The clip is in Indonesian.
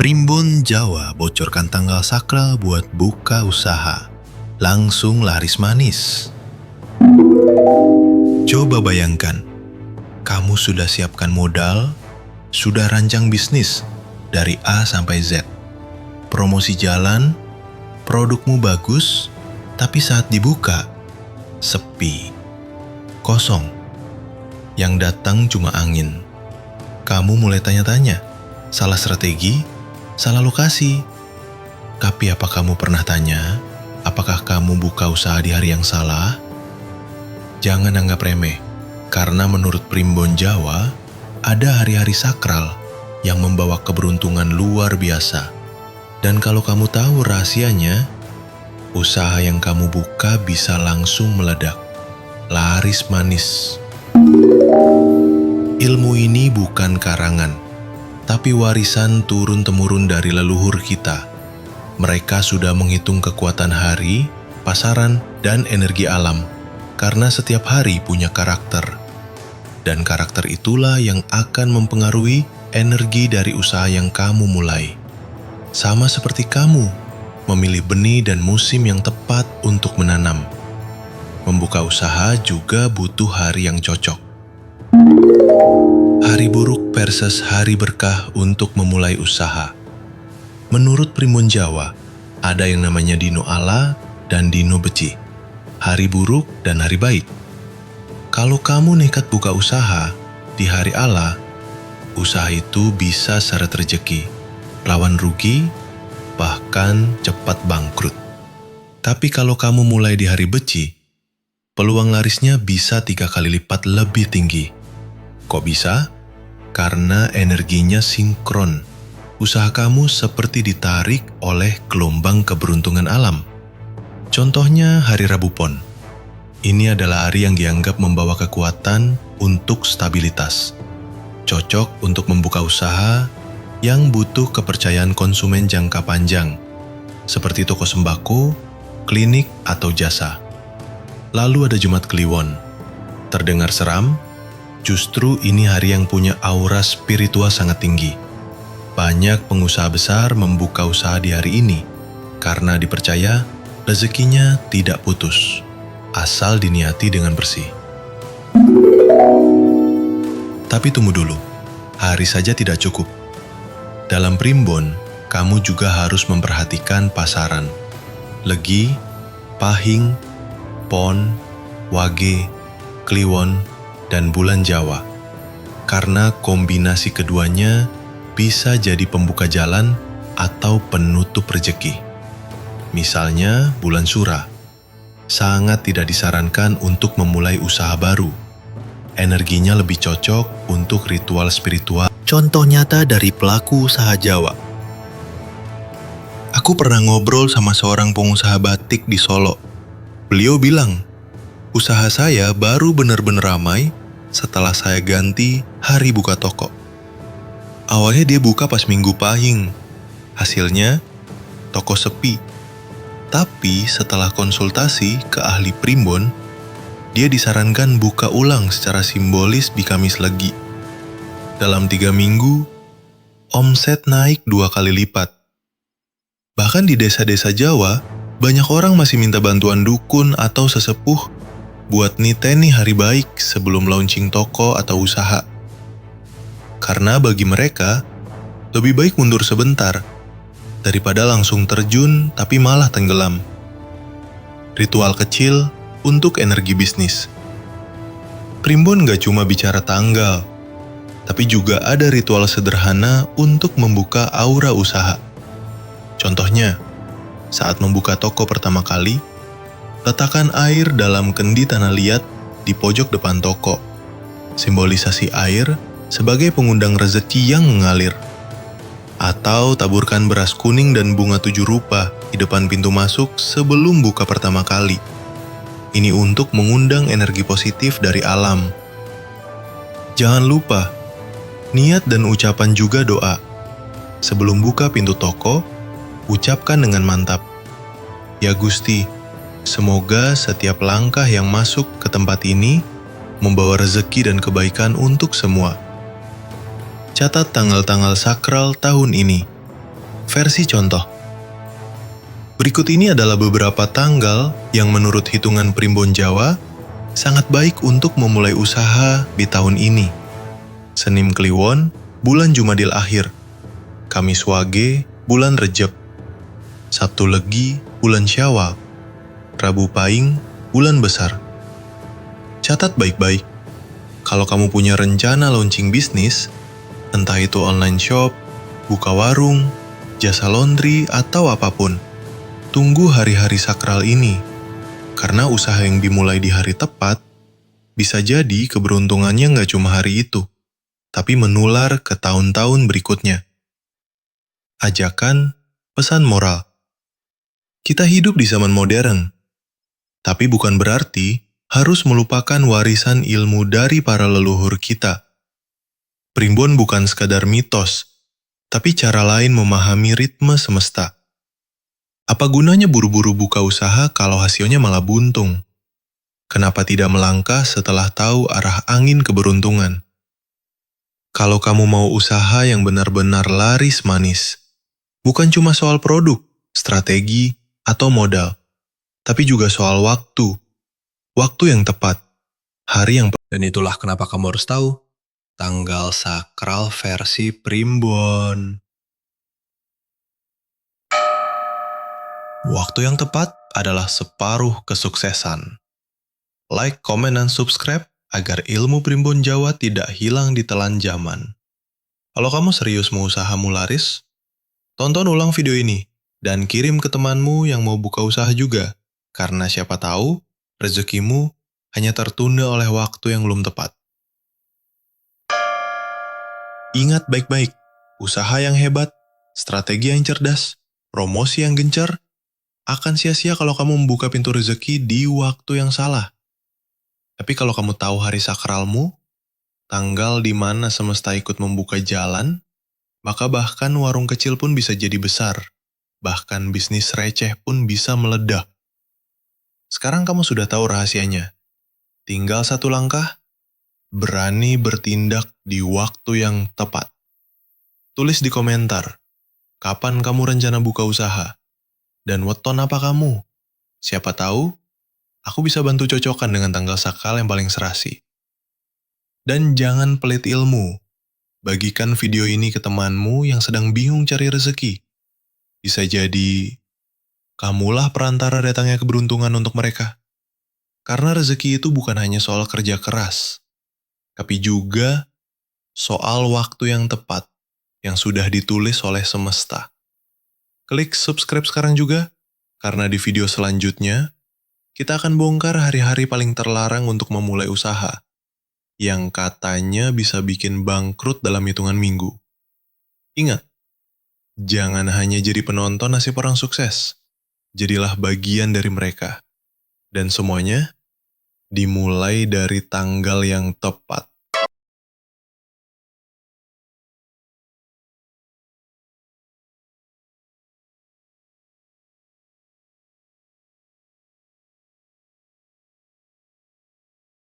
Primbon Jawa bocorkan tanggal sakral buat buka usaha. Langsung laris manis. Coba bayangkan, kamu sudah siapkan modal, sudah rancang bisnis dari A sampai Z. Promosi jalan, produkmu bagus, tapi saat dibuka, sepi, kosong. Yang datang cuma angin. Kamu mulai tanya-tanya, salah strategi, salah lokasi. Tapi apa kamu pernah tanya, apakah kamu buka usaha di hari yang salah? Jangan anggap remeh, karena menurut Primbon Jawa, ada hari-hari sakral yang membawa keberuntungan luar biasa. Dan kalau kamu tahu rahasianya, usaha yang kamu buka bisa langsung meledak, laris manis. Ilmu ini bukan karangan, tapi warisan turun-temurun dari leluhur kita. Mereka sudah menghitung kekuatan hari, pasaran, dan energi alam, karena setiap hari punya karakter. Dan karakter itulah yang akan mempengaruhi energi dari usaha yang kamu mulai. Sama seperti kamu, memilih benih dan musim yang tepat untuk menanam. Membuka usaha juga butuh hari yang cocok. Hari buruk versus hari berkah untuk memulai usaha. Menurut Primbon Jawa, ada yang namanya Dino Ala dan Dino Beci. Hari buruk dan hari baik. Kalau kamu nekat buka usaha di hari Ala, usaha itu bisa seret rezeki, rawan rugi, bahkan cepat bangkrut. Tapi kalau kamu mulai di hari Beci, peluang larisnya bisa 3 kali lipat lebih tinggi. Kok bisa? Karena energinya sinkron. Usaha kamu seperti ditarik oleh gelombang keberuntungan alam. Contohnya hari Rabu Pon. Ini adalah hari yang dianggap membawa kekuatan untuk stabilitas. Cocok untuk membuka usaha yang butuh kepercayaan konsumen jangka panjang, seperti toko sembako, klinik, atau jasa. Lalu ada Jumat Kliwon. Terdengar seram? Justru ini hari yang punya aura spiritual sangat tinggi. Banyak pengusaha besar membuka usaha di hari ini karena dipercaya rezekinya tidak putus, asal diniati dengan bersih. Tapi tunggu dulu, hari saja tidak cukup. Dalam Primbon, kamu juga harus memperhatikan pasaran. Legi, Pahing, Pon, Wage, Kliwon, dan bulan Jawa, karena kombinasi keduanya bisa jadi pembuka jalan atau penutup rezeki. Misalnya bulan Sura, sangat tidak disarankan untuk memulai usaha baru. Energinya lebih cocok untuk ritual spiritual. Contoh nyata dari pelaku usaha Jawa. Aku pernah ngobrol sama seorang pengusaha batik di Solo. Beliau bilang, usaha saya baru benar-benar ramai setelah saya ganti hari buka toko. Awalnya dia buka pas Minggu Pahing. Hasilnya, toko sepi. Tapi setelah konsultasi ke ahli Primbon, dia disarankan buka ulang secara simbolis di Kamis Legi. Dalam 3 minggu, omset naik 2 kali lipat. Bahkan di desa-desa Jawa, banyak orang masih minta bantuan dukun atau sesepuh buat niteni hari baik sebelum launching toko atau usaha. Karena bagi mereka, lebih baik mundur sebentar daripada langsung terjun tapi malah tenggelam. Ritual kecil untuk energi bisnis. Primbon gak cuma bicara tanggal, tapi juga ada ritual sederhana untuk membuka aura usaha. Contohnya, saat membuka toko pertama kali, letakkan air dalam kendi tanah liat di pojok depan toko. Simbolisasi air sebagai pengundang rezeki yang mengalir. Atau taburkan beras kuning dan bunga 7 rupa di depan pintu masuk sebelum buka pertama kali. Ini untuk mengundang energi positif dari alam. Jangan lupa, niat dan ucapan juga doa. Sebelum buka pintu toko, ucapkan dengan mantap, "Ya Gusti, semoga setiap langkah yang masuk ke tempat ini membawa rezeki dan kebaikan untuk semua." Catat tanggal-tanggal sakral tahun ini. Versi contoh. Berikut ini adalah beberapa tanggal yang menurut hitungan Primbon Jawa sangat baik untuk memulai usaha di tahun ini. Senin Kliwon, bulan Jumadil Akhir. Kamis Wage, bulan Rejeb. Sabtu Legi, bulan Syawal. Rabu Pahing, bulan Besar. Catat baik-baik. Kalau kamu punya rencana launching bisnis, entah itu online shop, buka warung, jasa laundry, atau apapun, tunggu hari-hari sakral ini. Karena usaha yang dimulai di hari tepat, bisa jadi keberuntungannya nggak cuma hari itu, tapi menular ke tahun-tahun berikutnya. Ajakan, pesan moral. Kita hidup di zaman modern, tapi bukan berarti harus melupakan warisan ilmu dari para leluhur kita. Primbon bukan sekadar mitos, tapi cara lain memahami ritme semesta. Apa gunanya buru-buru buka usaha kalau hasilnya malah buntung? Kenapa tidak melangkah setelah tahu arah angin keberuntungan? Kalau kamu mau usaha yang benar-benar laris manis, bukan cuma soal produk, strategi, atau modal, tapi juga soal waktu. Waktu yang tepat, hari yang... Dan itulah kenapa kamu harus tahu tanggal sakral versi Primbon. Waktu yang tepat adalah separuh kesuksesan. Like, komen, dan subscribe agar ilmu Primbon Jawa tidak hilang di telan zaman. Kalau kamu serius mau usahamu laris, tonton ulang video ini dan kirim ke temanmu yang mau buka usaha juga. Karena siapa tahu rezekimu hanya tertunda oleh waktu yang belum tepat. Ingat baik-baik, usaha yang hebat, strategi yang cerdas, promosi yang gencar, akan sia-sia kalau kamu membuka pintu rezeki di waktu yang salah. Tapi kalau kamu tahu hari sakralmu, tanggal di mana semesta ikut membuka jalan, maka bahkan warung kecil pun bisa jadi besar. Bahkan bisnis receh pun bisa meledak. Sekarang kamu sudah tahu rahasianya. Tinggal satu langkah, berani bertindak di waktu yang tepat. Tulis di komentar, kapan kamu rencana buka usaha? Dan weton apa kamu? Siapa tahu, aku bisa bantu cocokkan dengan tanggal sakral yang paling serasi. Dan jangan pelit ilmu. Bagikan video ini ke temanmu yang sedang bingung cari rezeki. Bisa jadi kamulah perantara datangnya keberuntungan untuk mereka. Karena rezeki itu bukan hanya soal kerja keras, tapi juga soal waktu yang tepat yang sudah ditulis oleh semesta. Klik subscribe sekarang juga, karena di video selanjutnya, kita akan bongkar hari-hari paling terlarang untuk memulai usaha, yang katanya bisa bikin bangkrut dalam hitungan minggu. Ingat, jangan hanya jadi penonton nasib orang sukses. Jadilah bagian dari mereka. Dan semuanya dimulai dari tanggal yang tepat.